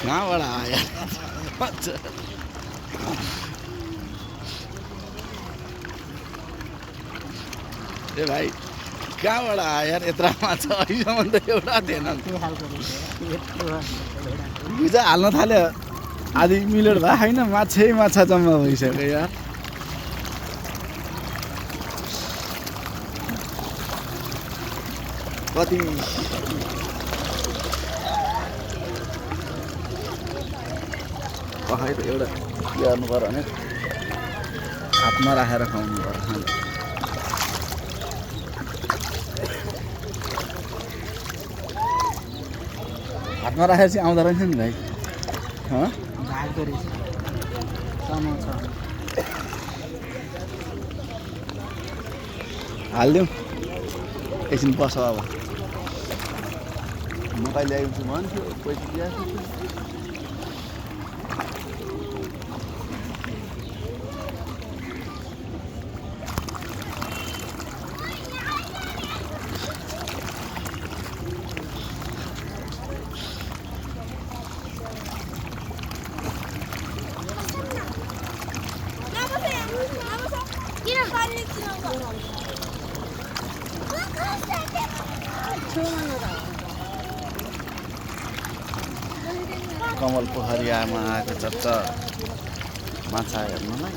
कहाँबाट आयो ए भाइ कहाँबाट आयो यार यत्रो माछा अहिलेसम्म त एउटा थिएन हिजो हाल्न थाल्यो आधी मिलेर भए होइन माछै माछा जम्मा भइसक्यो यार कति खै त एउटा गर्नु पर्यो भने हातमा राखेर खुवाउनु पर्यो हातमा राखेर चाहिँ आउँदो रहेछ नि भाइ हालिदिउँ एकछिन बस अब म कहिले ल्याइदिन्छु भन्थ्यो पैसा दिएको कमल पोखरियामा आएको चट्ट माछा हेर्नुलाई